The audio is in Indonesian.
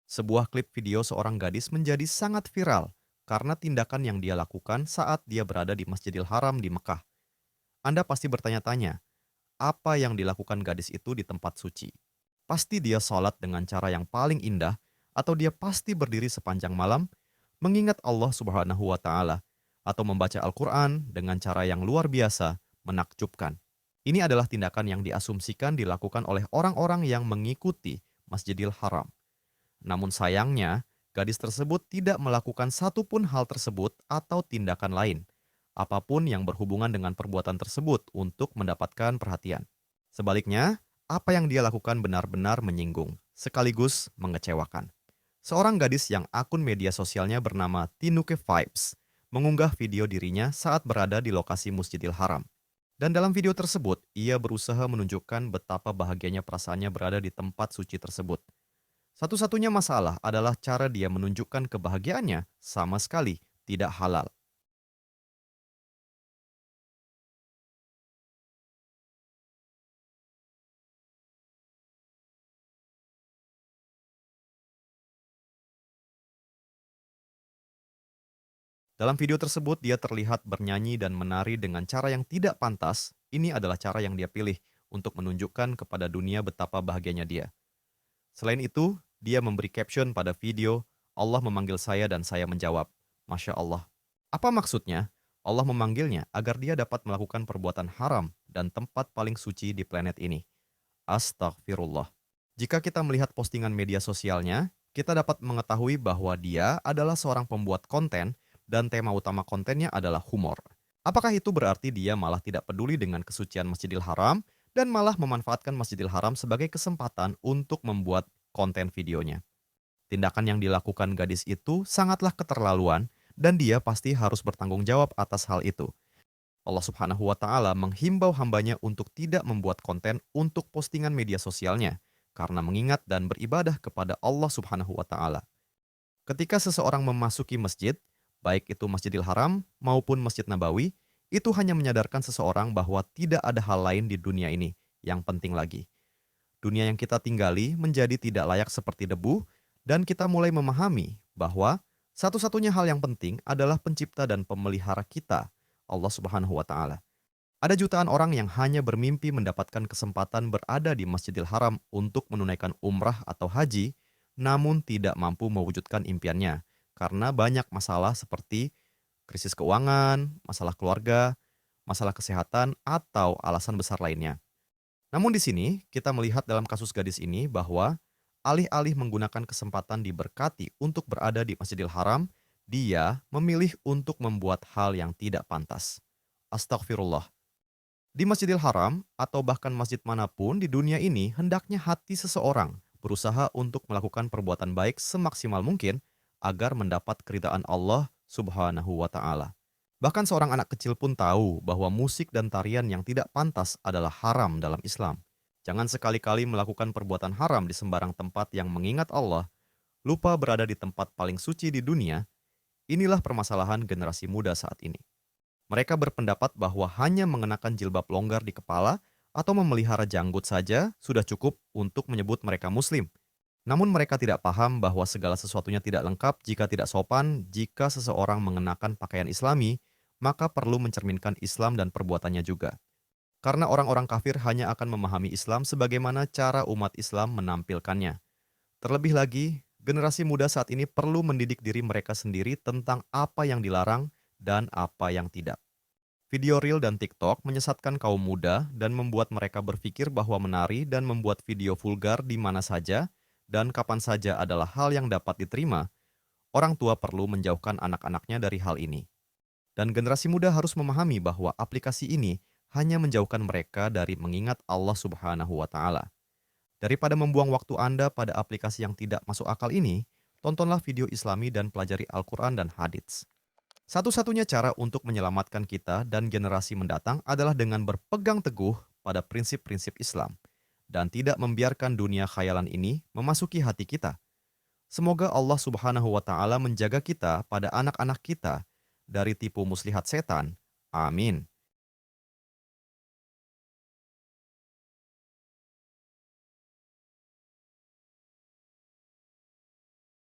Sebuah klip video seorang gadis menjadi sangat viral karena tindakan yang dia lakukan saat dia berada di Masjidil Haram di Mekah. Anda pasti bertanya-tanya, apa yang dilakukan gadis itu di tempat suci? Pasti dia sholat dengan cara yang paling indah, atau dia pasti berdiri sepanjang malam mengingat Allah Subhanahu wa Ta'ala, atau membaca Al-Quran dengan cara yang luar biasa, menakjubkan. Ini adalah tindakan yang diasumsikan dilakukan oleh orang-orang yang mengikuti Masjidil Haram. Namun sayangnya, gadis tersebut tidak melakukan satupun hal tersebut atau tindakan lain, apapun yang berhubungan dengan perbuatan tersebut untuk mendapatkan perhatian. Sebaliknya, apa yang dia lakukan benar-benar menyinggung, sekaligus mengecewakan. Seorang gadis yang akun media sosialnya bernama Tinuke Vibes mengunggah video dirinya saat berada di lokasi Masjidil Haram. Dan dalam video tersebut, ia berusaha menunjukkan betapa bahagianya perasaannya berada di tempat suci tersebut. Satu-satunya masalah adalah cara dia menunjukkan kebahagiaannya sama sekali tidak halal. Dalam video tersebut, dia terlihat bernyanyi dan menari dengan cara yang tidak pantas. Ini adalah cara yang dia pilih untuk menunjukkan kepada dunia betapa bahagianya dia. Selain itu, dia memberi caption pada video, Allah memanggil saya dan saya menjawab, Masya Allah. Apa maksudnya? Allah memanggilnya agar dia dapat melakukan perbuatan haram dan tempat paling suci di planet ini. Astagfirullah. Jika kita melihat postingan media sosialnya, kita dapat mengetahui bahwa dia adalah seorang pembuat konten dan tema utama kontennya adalah humor. Apakah itu berarti dia malah tidak peduli dengan kesucian Masjidil Haram dan malah memanfaatkan Masjidil Haram sebagai kesempatan untuk membuat konten videonya? Tindakan yang dilakukan gadis itu sangatlah keterlaluan dan dia pasti harus bertanggung jawab atas hal itu. Allah Subhanahu wa Ta'ala menghimbau hambanya untuk tidak membuat konten untuk postingan media sosialnya karena mengingat dan beribadah kepada Allah Subhanahu wa Ta'ala. Ketika seseorang memasuki masjid, baik itu Masjidil Haram maupun Masjid Nabawi, itu hanya menyadarkan seseorang bahwa tidak ada hal lain di dunia ini yang penting lagi. Dunia yang kita tinggali menjadi tidak layak seperti debu, dan kita mulai memahami bahwa satu-satunya hal yang penting adalah pencipta dan pemelihara kita, Allah Subhanahu wa Ta'ala. Ada jutaan orang yang hanya bermimpi mendapatkan kesempatan berada di Masjidil Haram untuk menunaikan umrah atau haji, namun tidak mampu mewujudkan impiannya karena banyak masalah seperti krisis keuangan, masalah keluarga, masalah kesehatan, atau alasan besar lainnya. Namun di sini kita melihat dalam kasus gadis ini bahwa alih-alih menggunakan kesempatan diberkati untuk berada di Masjidil Haram, dia memilih untuk membuat hal yang tidak pantas. Astagfirullah. Di Masjidil Haram atau bahkan masjid manapun di dunia ini, hendaknya hati seseorang berusaha untuk melakukan perbuatan baik semaksimal mungkin agar mendapat keridhaan Allah Subhanahu wa Ta'ala. Bahkan seorang anak kecil pun tahu bahwa musik dan tarian yang tidak pantas adalah haram dalam Islam. Jangan sekali-kali melakukan perbuatan haram di sembarang tempat yang mengingat Allah, lupa berada di tempat paling suci di dunia. Inilah permasalahan generasi muda saat ini. Mereka berpendapat bahwa hanya mengenakan jilbab longgar di kepala atau memelihara janggut saja sudah cukup untuk menyebut mereka Muslim. Namun mereka tidak paham bahwa segala sesuatunya tidak lengkap jika tidak sopan. Jika seseorang mengenakan pakaian Islami, maka perlu mencerminkan Islam dan perbuatannya juga. Karena orang-orang kafir hanya akan memahami Islam sebagaimana cara umat Islam menampilkannya. Terlebih lagi, generasi muda saat ini perlu mendidik diri mereka sendiri tentang apa yang dilarang dan apa yang tidak. Video Reel dan TikTok menyesatkan kaum muda dan membuat mereka berpikir bahwa menari dan membuat video vulgar di mana saja dan kapan saja adalah hal yang dapat diterima. Orang tua perlu menjauhkan anak-anaknya dari hal ini. Dan generasi muda harus memahami bahwa aplikasi ini hanya menjauhkan mereka dari mengingat Allah Subhanahu wa Ta'ala. Daripada membuang waktu Anda pada aplikasi yang tidak masuk akal ini, tontonlah video Islami dan pelajari Al-Quran dan Hadits. Satu-satunya cara untuk menyelamatkan kita dan generasi mendatang adalah dengan berpegang teguh pada prinsip-prinsip Islam dan tidak membiarkan dunia khayalan ini memasuki hati kita. Semoga Allah Subhanahu wa Ta'ala menjaga kita pada anak-anak kita dari tipu muslihat setan. Amin.